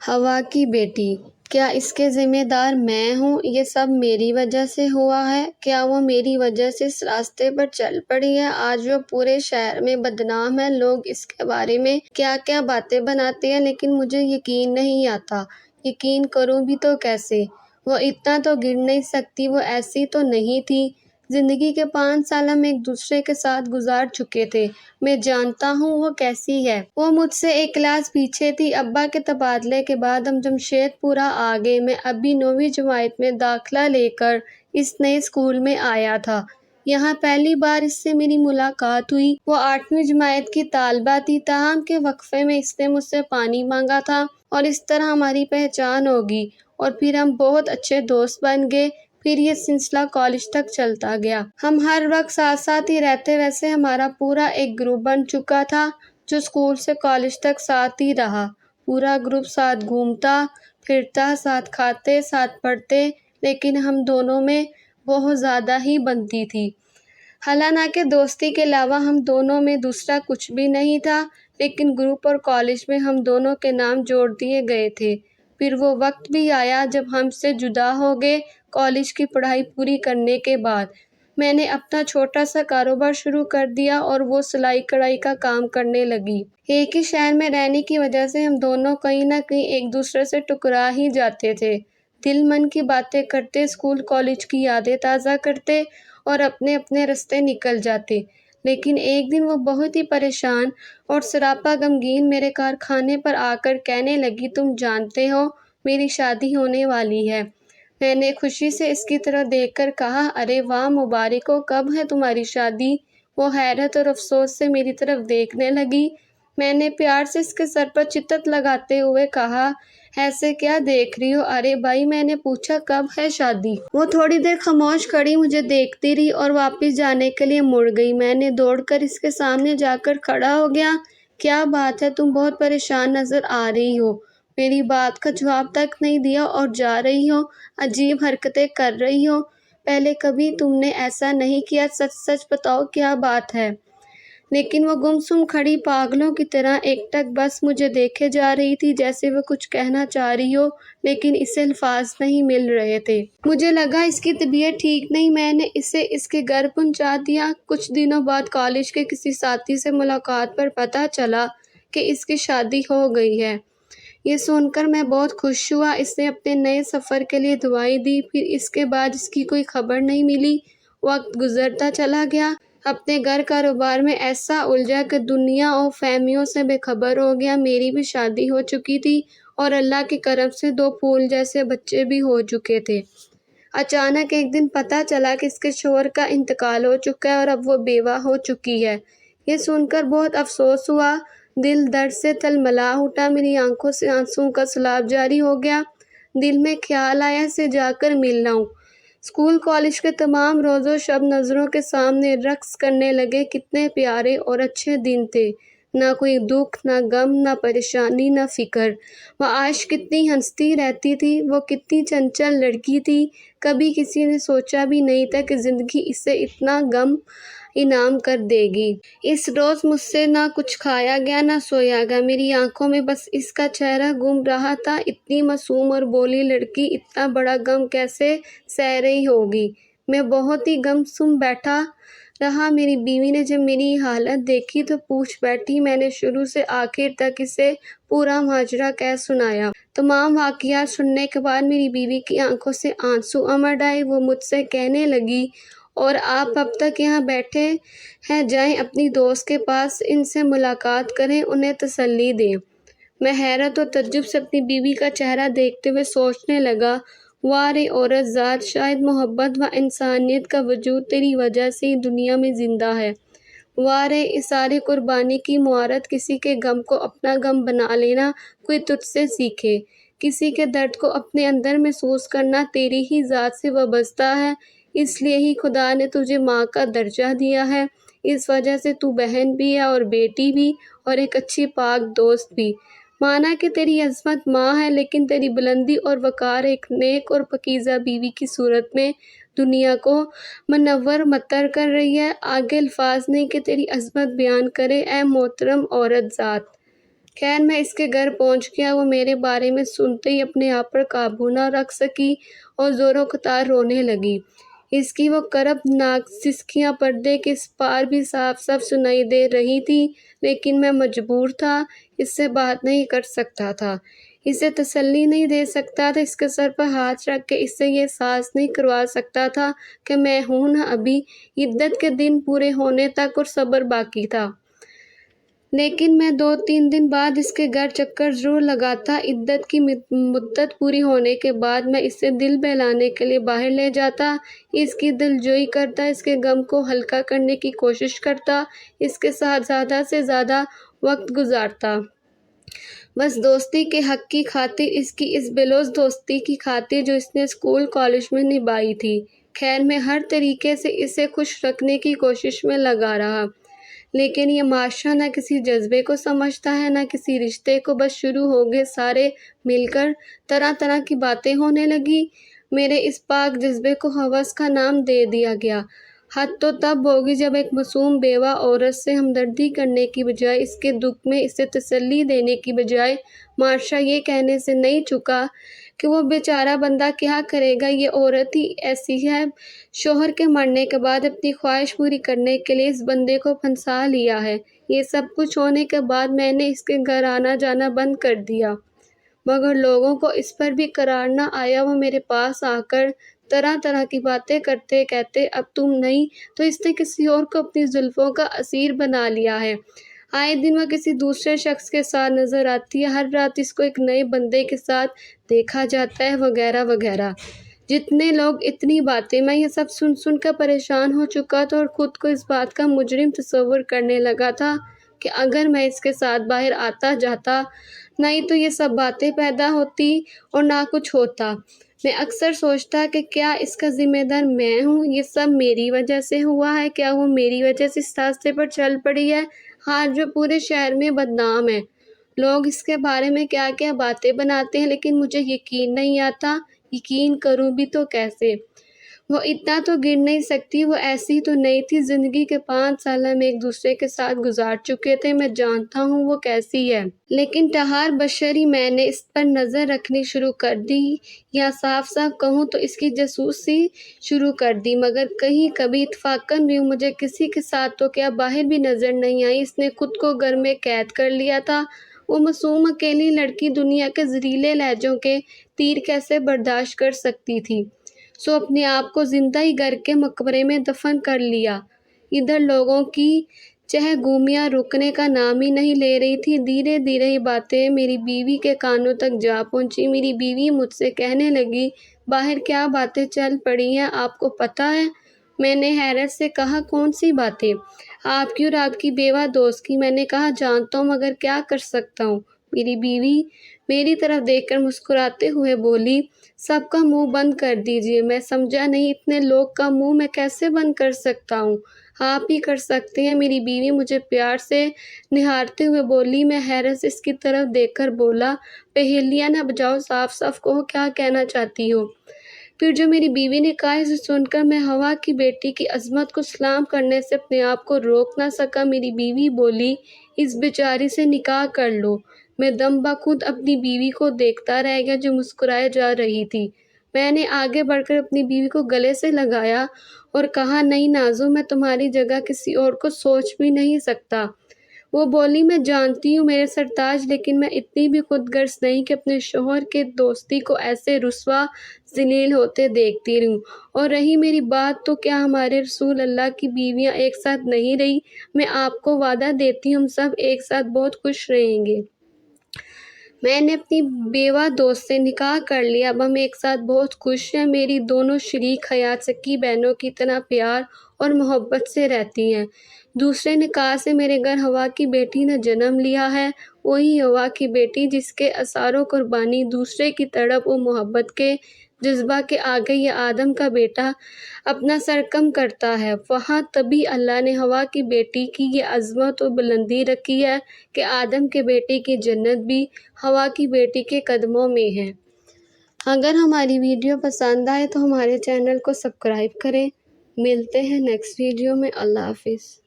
ہوا کی بیٹی، کیا اس کے ذمہ دار میں ہوں؟ یہ سب میری وجہ سے ہوا ہے؟ کیا وہ میری وجہ سے اس راستے پر چل پڑی ہے؟ آج وہ پورے شہر میں بدنام ہے، لوگ اس کے بارے میں کیا کیا باتیں بناتے ہیں، لیکن مجھے یقین نہیں آتا۔ یقین کروں بھی تو کیسے؟ وہ اتنا تو گر نہیں سکتی، وہ ایسی تو نہیں تھی۔ زندگی کے 5 سال ہم ایک دوسرے کے ساتھ گزار چکے تھے، میں جانتا ہوں وہ کیسی ہے۔ وہ مجھ سے ایک کلاس پیچھے تھی۔ ابا کے تبادلے کے بعد ہم جمشید پورہ آ گئے۔ میں ابھی 9ویں جماعت میں داخلہ لے کر اس نئے اسکول میں آیا تھا۔ یہاں پہلی بار اس سے میری ملاقات ہوئی۔ وہ 8ویں جماعت کی طالبہ تھی، تاہم کے وقفے میں اس نے مجھ سے پانی مانگا تھا اور اس طرح ہماری پہچان ہوگی اور پھر ہم بہت اچھے دوست بن گئے۔ پھر یہ سلسلہ کالج تک چلتا گیا۔ ہم ہر وقت ساتھ ساتھ ہی رہتے، ویسے ہمارا پورا ایک گروپ بن چکا تھا جو اسکول سے کالج تک ساتھ ہی رہا۔ پورا گروپ ساتھ گھومتا پھرتا، ساتھ کھاتے، ساتھ پڑھتے، لیکن ہم دونوں میں بہت زیادہ ہی بنتی تھی۔ حالانکہ دوستی کے علاوہ ہم دونوں میں دوسرا کچھ بھی نہیں تھا، لیکن گروپ اور کالج میں ہم دونوں کے نام جوڑ دیے گئے تھے۔ پھر وہ وقت بھی آیا جب ہم سے جدا ہو گئے۔ کالج کی پڑھائی پوری کرنے کے بعد میں نے اپنا چھوٹا سا کاروبار شروع کر دیا اور وہ سلائی کڑھائی کا کام کرنے لگی۔ ایک ہی شہر میں رہنے کی وجہ سے ہم دونوں کہیں نہ کہیں ایک دوسرے سے ٹکرا ہی جاتے تھے۔ دل من کی باتیں کرتے، اسکول کالج کی یادیں تازہ کرتے اور اپنے اپنے راستے نکل جاتے۔ لیکن ایک دن وہ بہت ہی پریشان اور سراپا غمگین میرے کارخانے پر آ کر کہنے لگی، تم جانتے ہو میری شادی ہونے والی ہے۔ میں نے خوشی سے اس کی طرف دیکھ کر کہا، ارے واہ، مبارک ہو، کب ہے تمہاری شادی؟ وہ حیرت اور افسوس سے میری طرف دیکھنے لگی۔ میں نے پیار سے اس کے سر پر چتت لگاتے ہوئے کہا، ایسے کیا دیکھ رہی ہو؟ ارے بھائی، میں نے پوچھا کب ہے شادی؟ وہ تھوڑی دیر خاموش کھڑی مجھے دیکھتی رہی اور واپس جانے کے لیے مڑ گئی۔ میں نے دوڑ کر اس کے سامنے جا کر کھڑا ہو گیا۔ کیا بات ہے، تم بہت پریشان نظر آ رہی ہو۔ میری بات کا جواب تک نہیں دیا اور جا رہی ہو، عجیب حرکتیں کر رہی ہو۔ پہلے کبھی تم نے ایسا نہیں کیا، سچ سچ بتاؤ کیا بات ہے؟ لیکن وہ گمسم کھڑی پاگلوں کی طرح ایک ٹک بس مجھے دیکھے جا رہی تھی، جیسے وہ کچھ کہنا چاہ رہی ہو لیکن اسے الفاظ نہیں مل رہے تھے۔ مجھے لگا اس کی طبیعت ٹھیک نہیں، میں نے اسے اس کے گھر پہنچا دیا۔ کچھ دنوں بعد کالج کے کسی ساتھی سے ملاقات پر پتہ چلا کہ اس کی شادی ہو گئی ہے۔ یہ سن کر میں بہت خوش ہوا۔ اس نے اپنے نئے سفر کے لیے دعائیں دی، پھر اس کے بعد اس کی کوئی خبر نہیں ملی۔ وقت گزرتا چلا گیا، اپنے گھر کاروبار میں ایسا الجھا کہ دنیا و فہمیوں سے بے خبر ہو گیا۔ میری بھی شادی ہو چکی تھی اور اللہ کے کرم سے 2 پھول جیسے بچے بھی ہو چکے تھے۔ اچانک ایک دن پتہ چلا کہ اس کے شوہر کا انتقال ہو چکا ہے اور اب وہ بیوہ ہو چکی ہے۔ یہ سن کر بہت افسوس ہوا، دل درد سے تلملا اٹھا، میری آنکھوں سے آنسوؤں کا سیلاب جاری ہو گیا۔ دل میں خیال آیا اسے جا کر مل لاؤں۔ اسکول کالج کے تمام روز و شب نظروں کے سامنے رقص کرنے لگے۔ کتنے پیارے اور اچھے دن تھے، نہ کوئی دکھ، نہ غم، نہ پریشانی، نہ فکر۔ وہ عائش کتنی ہنستی رہتی تھی، وہ کتنی چنچل لڑکی تھی۔ کبھی کسی نے سوچا بھی نہیں تھا کہ زندگی اسے اتنا غم انعام کر دے گی۔ اس روز مجھ سے نہ کچھ کھایا گیا نہ سویا گیا، میری آنکھوں میں بس اس کا چہرہ گم رہا تھا۔ اتنی معصوم اور بھولی لڑکی اتنا بڑا غم کیسے سہ رہی ہوگی؟ میں بہت ہی گمسم بیٹھا رہا۔ میری بیوی نے جب میری حالت دیکھی تو پوچھ بیٹھی۔ میں نے شروع سے آخر تک اسے پورا ماجرا کہہ سنایا۔ تمام واقعات سننے کے بعد میری بیوی کی آنکھوں سے آنسو امڑ آئے۔ وہ مجھ سے کہنے لگی، اور آپ اب تک یہاں بیٹھے ہیں، جائیں اپنی دوست کے پاس، ان سے ملاقات کریں، انہیں تسلی دیں۔ میں حیرت و تعجب سے اپنی بیوی کا چہرہ دیکھتے ہوئے سوچنے لگا، واہ رے عورت ذات، شاید محبت و انسانیت کا وجود تیری وجہ سے ہی دنیا میں زندہ ہے۔ واہ رے اظہار قربانی کی مہارت، کسی کے غم کو اپنا غم بنا لینا کوئی تجھ سے سیکھے۔ کسی کے درد کو اپنے اندر محسوس کرنا تیری ہی ذات سے وابستہ ہے، اس لیے ہی خدا نے تجھے ماں کا درجہ دیا ہے۔ اس وجہ سے تو بہن بھی ہے اور بیٹی بھی اور ایک اچھی پاک دوست بھی۔ مانا کہ تیری عظمت ماں ہے، لیکن تیری بلندی اور وقار ایک نیک اور پاکیزہ بیوی کی صورت میں دنیا کو منور مطر کر رہی ہے۔ آگے الفاظ نہیں کہ تیری عظمت بیان کرے، اے محترم عورت ذات۔ خیر میں اس کے گھر پہنچ گیا۔ وہ میرے بارے میں سنتے ہی اپنے آپ پر قابو نہ رکھ سکی اور زور و قطار رونے لگی۔ اس کی وہ کرب ناک سسکیاں پردے کے اس پار بھی صاف صاف سنائی دے رہی تھی، لیکن میں مجبور تھا، اس سے بات نہیں کر سکتا تھا، اسے تسلی نہیں دے سکتا تھا، اس کے سر پر ہاتھ رکھ کے اس سے یہ احساس نہیں کروا سکتا تھا کہ میں ہوں نہ ابھی عدت کے دن پورے ہونے تک اور صبر باقی تھا۔ لیکن میں 2-3 دن بعد اس کے گھر چکر ضرور لگاتا۔ عدت کی مدت پوری ہونے کے بعد میں اسے دل بہلانے کے لیے باہر لے جاتا، اس کی دل جوئی کرتا، اس کے غم کو ہلکا کرنے کی کوشش کرتا، اس کے ساتھ زیادہ سے زیادہ وقت گزارتا۔ بس دوستی کے حق کی خاطر، اس کی اس بے لوث دوستی کی خاطر جو اس نے اسکول کالج میں نبھائی تھی۔ خیر میں ہر طریقے سے اسے خوش رکھنے کی کوشش میں لگا رہا، لیکن یہ معاشرہ نہ کسی جذبے کو سمجھتا ہے نہ کسی رشتے کو۔ بس شروع ہو گئے سارے مل کر طرح طرح کی باتیں ہونے لگی۔ میرے اس پاک جذبے کو ہوس کا نام دے دیا گیا۔ حد تو تب ہوگی جب ایک معصوم بیوہ عورت سے ہمدردی کرنے کی بجائے، اس کے دکھ میں اسے تسلی دینے کی بجائے، معاشرہ یہ کہنے سے نہیں چکا کہ وہ بیچارہ بندہ کیا کرے گا، یہ عورت ہی ایسی ہے۔ شوہر کے مرنے کے بعد اپنی خواہش پوری کرنے کے لیے اس بندے کو پھنسا لیا ہے۔ یہ سب کچھ ہونے کے بعد میں نے اس کے گھر آنا جانا بند کر دیا، مگر لوگوں کو اس پر بھی قرار نہ آیا۔ وہ میرے پاس آ کر طرح طرح کی باتیں کرتے، کہتے اب تم نہیں تو اس نے کسی اور کو اپنی زلفوں کا اسیر بنا لیا ہے، آئے دن وہ کسی دوسرے شخص کے ساتھ نظر آتی ہے، ہر رات اس کو ایک نئے بندے کے ساتھ دیکھا جاتا ہے، وغیرہ وغیرہ۔ جتنے لوگ اتنی باتیں، میں یہ سب سن سن کر پریشان ہو چکا تھا اور خود کو اس بات کا مجرم تصور کرنے لگا تھا کہ اگر میں اس کے ساتھ باہر آتا جاتا، نہیں تو یہ سب باتیں پیدا ہوتی اور نہ کچھ ہوتا۔ میں اکثر سوچتا کہ کیا اس کا ذمہ دار میں ہوں، یہ سب میری وجہ سے ہوا ہے، کیا وہ میری وجہ سے اس راستے پر چل پڑی ہے، آج جو پورے شہر میں بدنام ہے، لوگ اس کے بارے میں کیا کیا باتیں بناتے ہیں، لیکن مجھے یقین نہیں آتا، یقین کروں بھی تو کیسے؟ وہ اتنا تو گر نہیں سکتی، وہ ایسی تو نہیں تھی، زندگی کے 5 سال ہم ایک دوسرے کے ساتھ گزار چکے تھے، میں جانتا ہوں وہ کیسی ہے، لیکن ٹہار بشری میں نے اس پر نظر رکھنی شروع کر دی، یا صاف صاف کہوں تو اس کی جاسوسی شروع کر دی، مگر کہیں کبھی اتفاقاً بھی مجھے کسی کے ساتھ تو کیا باہر بھی نظر نہیں آئی۔ اس نے خود کو گھر میں قید کر لیا تھا۔ وہ معصوم اکیلی لڑکی دنیا کے زہریلے لہجوں کے تیر کیسے برداشت کر سکتی تھی، سو اپنے آپ کو زندہ ہی گھر کے مقبرے میں دفن کر لیا۔ ادھر لوگوں کی چہگومیاں رکنے کا نام ہی نہیں لے رہی تھی۔ دھیرے دھیرے یہ باتیں میری بیوی کے کانوں تک جا پہنچی۔ میری بیوی مجھ سے کہنے لگی، باہر کیا باتیں چل پڑی ہیں، آپ کو پتہ ہے؟ میں نے حیرت سے کہا، کون سی باتیں؟ آپ کی اور آپ کی بیوہ دوست کی۔ میں نے کہا، جانتا ہوں مگر کیا کر سکتا ہوں۔ میری بیوی میری طرف دیکھ کر مسکراتے ہوئے بولی، سب کا منہ بند کر دیجیے۔ میں سمجھا نہیں، اتنے لوگ کا منہ میں کیسے بند کر سکتا ہوں؟ آپ ہی کر سکتے ہیں۔ میری بیوی مجھے پیار سے نہارتے ہوئے بولی۔ میں حیرت سے اس کی طرف دیکھ کر بولا، پہیلیاں نہ بجاؤ، صاف صاف کہو کیا کہنا چاہتی ہو۔ پھر جو میری بیوی نے کہا، اسے سن کر میں ہوا کی بیٹی کی عظمت کو سلام کرنے سے اپنے آپ کو روک نہ سکا۔ میری بیوی بولی، اس بیچاری سے نکاح کر لو۔ میں دم بخود اپنی بیوی کو دیکھتا رہ گیا جو مسکرائے جا رہی تھی۔ میں نے آگے بڑھ کر اپنی بیوی کو گلے سے لگایا اور کہا، نہیں نازو، میں تمہاری جگہ کسی اور کو سوچ بھی نہیں سکتا۔ وہ بولی، میں جانتی ہوں میرے سرتاج، لیکن میں اتنی بھی خود غرض نہیں کہ اپنے شوہر کے دوستی کو ایسے رسوا ذلیل ہوتے دیکھتی رہوں۔ اور رہی میری بات، تو کیا ہمارے رسول اللہ کی بیویاں ایک ساتھ نہیں رہی؟ میں آپ کو وعدہ دیتی ہوں ہم سب ایک ساتھ بہت خوش رہیں گے۔ میں نے اپنی بیوہ دوست سے نکاح کر لیا، اب ہم ایک ساتھ بہت خوش ہیں۔ میری دونوں شریک حیات سکی بہنوں کی طرح پیار اور محبت سے رہتی ہیں۔ دوسرے نکاح سے میرے گھر ہوا کی بیٹی نے جنم لیا ہے، وہی ہوا کی بیٹی جس کے اثار و قربانی، دوسرے کی تڑپ و محبت کے جذبہ کے آگے یہ آدم کا بیٹا اپنا سر کم کرتا ہے۔ وہاں تبھی اللہ نے ہوا کی بیٹی کی یہ عظمت و بلندی رکھی ہے کہ آدم کے بیٹے کی جنت بھی ہوا کی بیٹی کے قدموں میں ہے۔ اگر ہماری ویڈیو پسند آئے تو ہمارے چینل کو سبسکرائب کریں۔ ملتے ہیں نیکسٹ ویڈیو میں۔ اللہ حافظ۔